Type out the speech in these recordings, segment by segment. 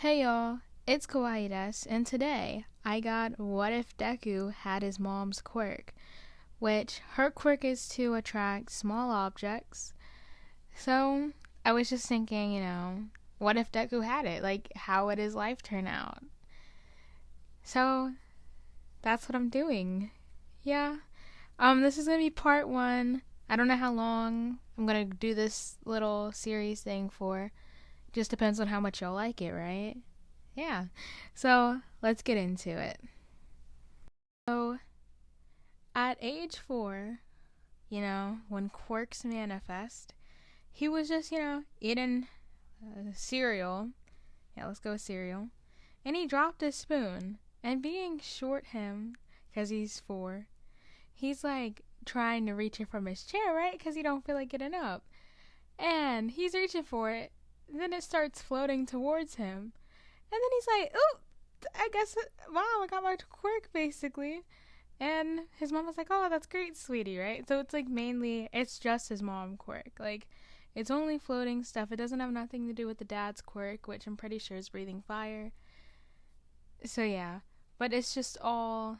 Hey y'all, it's Kawaiides, and today I got What If Deku Had His Mom's Quirk, which her quirk is to attract small objects. So I was just thinking, what if Deku had it? Like, how would his life turn out? So that's what I'm doing. Yeah. This is gonna be part one. I don't know how long I'm gonna do this little series thing for. Just depends on how much y'all like it, right? Yeah. So let's get into it. So at age 4, when quirks manifest, he was just, eating cereal. Yeah, let's go with cereal. And he dropped his spoon. And being short him, because he's 4, he's like trying to reach it from his chair, right? Because he don't feel like getting up. And he's reaching for it. Then it starts floating towards him. And then he's like, oh, I guess, wow, I got my quirk, basically. And his mom was like, oh, that's great, sweetie, right? So it's like mainly, it's just his mom quirk. Like, it's only floating stuff. It doesn't have nothing to do with the dad's quirk, which I'm pretty sure is breathing fire. So yeah, but it's just all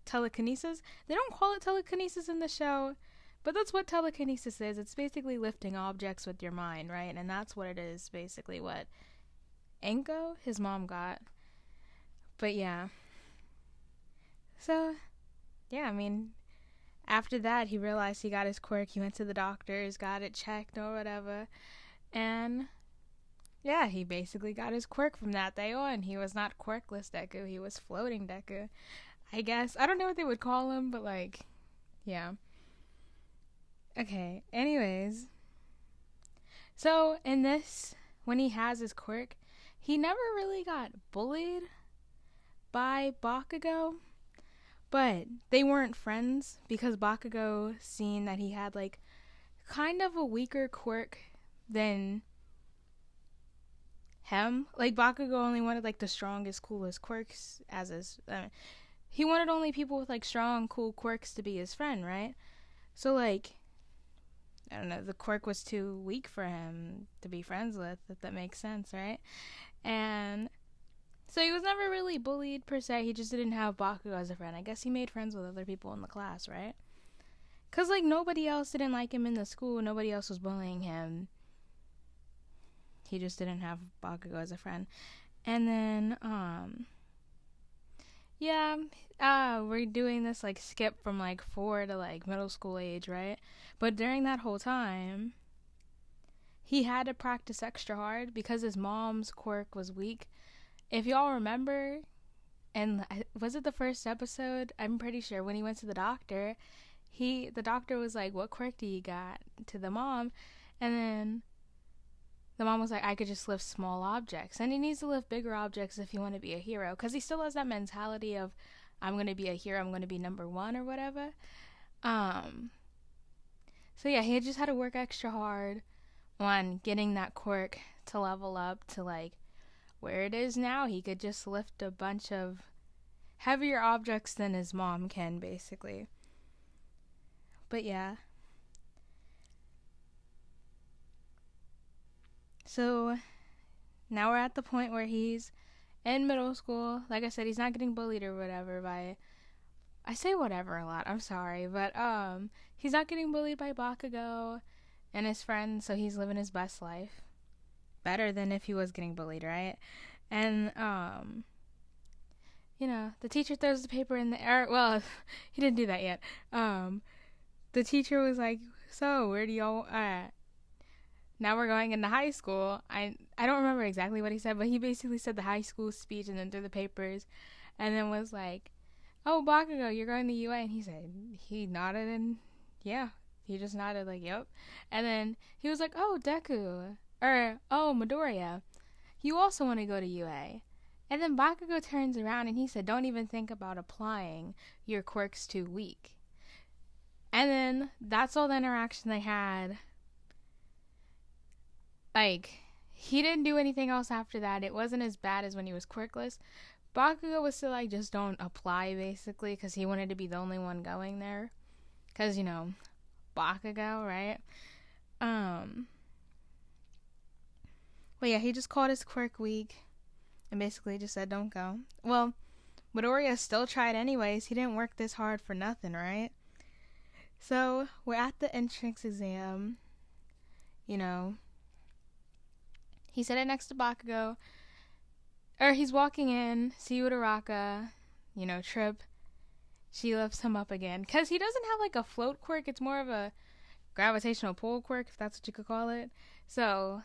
telekinesis. They don't call it telekinesis in the show, but that's what telekinesis is. It's basically lifting objects with your mind, right? And that's what it is, basically what Enko, his mom, got. But yeah. So, yeah, I mean, after that, he realized he got his quirk. He went to the doctors, got it checked or whatever. And, yeah, he basically got his quirk from that day on. He was not quirkless Deku. He was floating Deku, I guess. I don't know what they would call him, but, like, yeah. Okay, anyways. So, in this, when he has his quirk, he never really got bullied by Bakugo, but they weren't friends because Bakugo seen that he had like kind of a weaker quirk than him. Like Bakugo only wanted like the strongest, coolest quirks as his. He wanted only people with like strong, cool quirks to be his friend, right? So like, I don't know, the quirk was too weak for him to be friends with. If that makes sense, right? And so he was never really bullied per se. He just didn't have Bakugo as a friend. I guess he made friends with other people in the class, right? Because, like, nobody else didn't like him in the school. Nobody else was bullying him. He just didn't have Bakugo as a friend. And then, we're doing this, like, skip from, like, 4 to, like, middle school age, right? But during that whole time, he had to practice extra hard because his mom's quirk was weak. If y'all remember, and was it the first episode? I'm pretty sure when he went to the doctor, the doctor was like, what quirk do you got? To the mom. And then the mom was like, I could just lift small objects. And he needs to lift bigger objects if you want to be a hero. Because he still has that mentality of, I'm going to be a hero, I'm going to be number 1 or whatever. So yeah, he just had to work extra hard on getting that quirk to level up to like where it is now. He could just lift a bunch of heavier objects than his mom can, basically. But yeah. So now we're at the point where he's in middle school. Like I said, he's not getting bullied or whatever by, I say whatever a lot, I'm sorry, but he's not getting bullied by Bakugo and his friends, so he's living his best life. Better than if he was getting bullied, right? And the teacher throws the paper in the air. Well, he didn't do that yet. The teacher was like, so where do y'all now we're going into high school. I don't remember exactly what he said, but he basically said the high school speech and then threw the papers and then was like, oh, Bakugo, you're going to UA. And he nodded and yeah, he just nodded like, yep. And then he was like, oh, Deku, or oh, Midoriya, you also want to go to UA. And then Bakugo turns around and he said, don't even think about applying. Your quirk's too weak. And then that's all the interaction they had. Like, he didn't do anything else after that. It wasn't as bad as when he was quirkless. Bakugo was still like, just don't apply, basically, because he wanted to be the only one going there. Because, Bakugo, right? Well, yeah, he just called his quirk weak. and basically just said don't go. Well, Midoriya still tried anyways. He didn't work this hard for nothing, right? So we're at the entrance exam. You know, he said it next to Bakugo. Or he's walking in, see Uraraka, trip. She lifts him up again. Because he doesn't have like a float quirk. It's more of a gravitational pull quirk, if that's what you could call it. So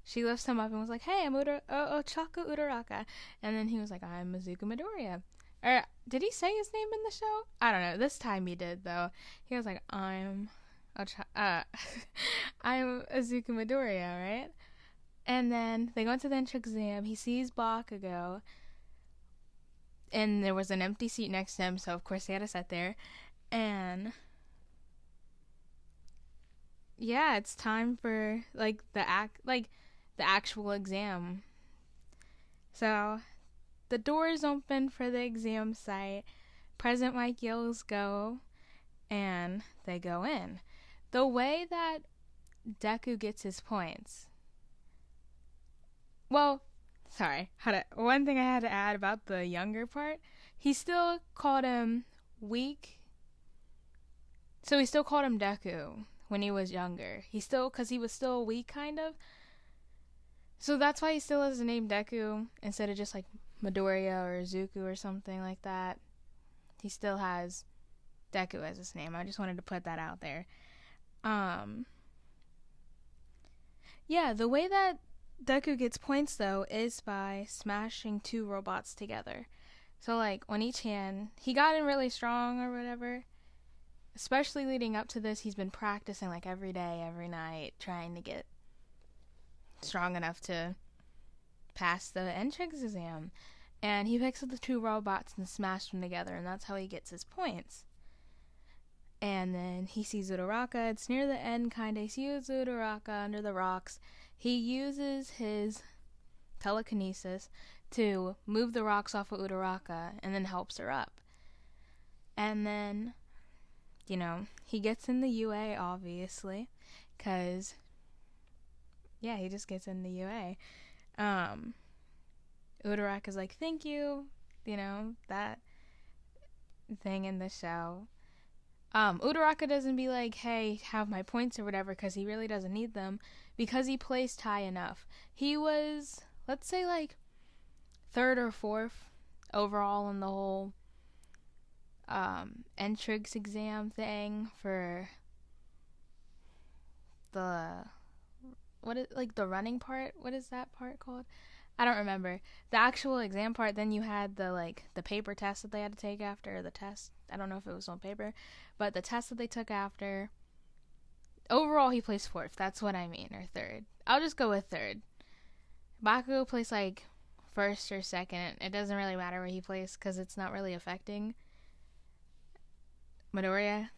she lifts him up and was like, hey, I'm Chaku Uraraka. And then he was like, I'm Izuku Midoriya. Or did he say his name in the show? I don't know. This time he did, though. He was like, I'm Izuku Midoriya, right? And then they go into the entrance exam. He sees Bakugo. And there was an empty seat next to him, so of course he had to sit there. And yeah, it's time for the actual exam. So the doors open for the exam site. President Mike yells go, and they go in. The way that Deku gets his points. Well, sorry. One thing I had to add about the younger part. He still called him weak. So he still called him Deku when he was younger. Because he was still weak, kind of. So that's why he still has the name Deku instead of just like Midoriya or Izuku or something like that. He still has Deku as his name. I just wanted to put that out there. Yeah, the way that Deku gets points, though, is by smashing two robots together. So, on each hand, he got in really strong or whatever. Especially leading up to this, he's been practicing, every day, every night, trying to get strong enough to pass the entrance exam. And he picks up the two robots and smashes them together, and that's how he gets his points. And then he sees Uraraka. It's near the end, kind of. He sees Uraraka under the rocks. He uses his telekinesis to move the rocks off of Uraraka and then helps her up. And then, he gets in the UA, obviously, because, yeah, he just gets in the UA. Uraraka's like, thank you, that thing in the show. Uraraka doesn't be like, hey, have my points or whatever, because he really doesn't need them, because he placed high enough. He was, let's say, third or fourth overall in the whole entrance exam thing for the the running part. What is that part called? I don't remember. The actual exam part, then you had the paper test that they had to take after the test. I don't know if it was on paper, but the test that they took after. Overall, he placed fourth. That's what I mean, or third. I'll just go with third. Bakugo placed first or second. It doesn't really matter where he placed because it's not really affecting Midoriya,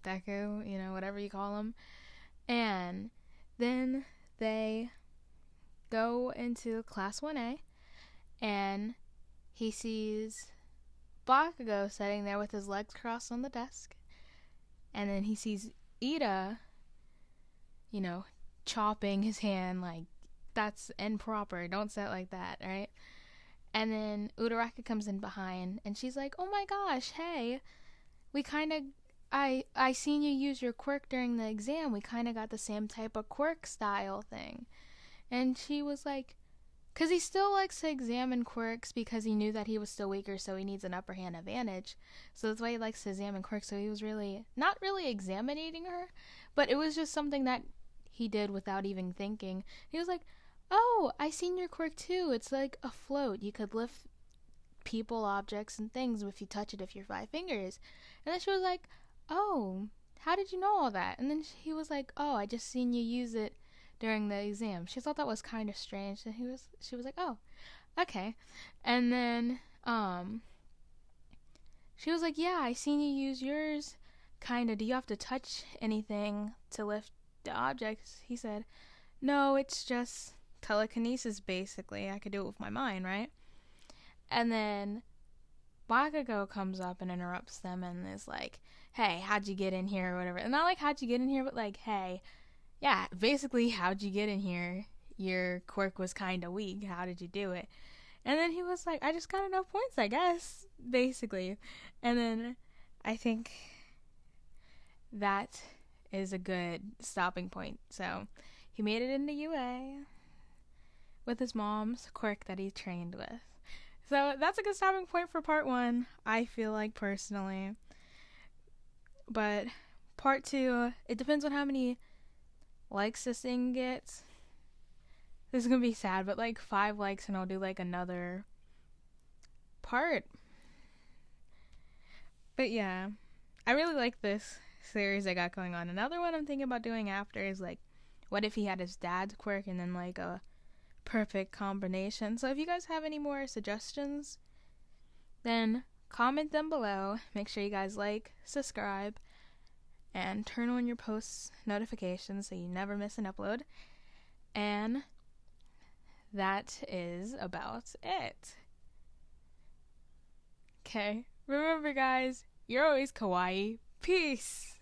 Deku, whatever you call him. And then they go into Class 1A, and he sees Bakugo sitting there with his legs crossed on the desk. And then he sees Ida, chopping his hand, that's improper. Don't sit like that, right? And then Uraraka comes in behind, and she's like, oh my gosh, hey, I seen you use your quirk during the exam. We kind of got the same type of quirk style thing. And she was like, because he still likes to examine quirks because he knew that he was still weaker, so he needs an upper hand advantage. So that's why he likes to examine quirks. So he was not really examining her, but it was just something that he did without even thinking. He was like, oh, I seen your quirk too. It's like a float. You could lift people, objects, and things if you touch it with your 5 fingers. And then she was like, oh, how did you know all that? And then he was like, oh, I just seen you use it during the exam. She thought that was kind of strange, and she was like, oh, okay. And then she was like, yeah, I seen you use yours. Kind of, do you have to touch anything to lift the objects? He said, no, it's just telekinesis, basically. I could do it with my mind, right? And then Bakugo comes up and interrupts them and is like, hey, how'd you get in here or whatever. And not how'd you get in here, but hey, yeah, basically, how'd you get in here? your quirk was kind of weak. How did you do it? And then he was like, I just got enough points, I guess, basically. And then I think that is a good stopping point. So he made it into UA with his mom's quirk that he trained with. So that's a good stopping point for part 1, I feel like, personally. But part 2, it depends on how many likes this thing gets. This is gonna be sad, but like 5 likes and I'll do like another part. But yeah, I really like this series I got going on. Another one I'm thinking about doing after is like, what if he had his dad's quirk and then like a perfect combination? So if you guys have any more suggestions, then comment them below. Make sure you guys like, subscribe, and turn on your post notifications so you never miss an upload. And that is about it. Okay, remember guys, you're always kawaii. Peace!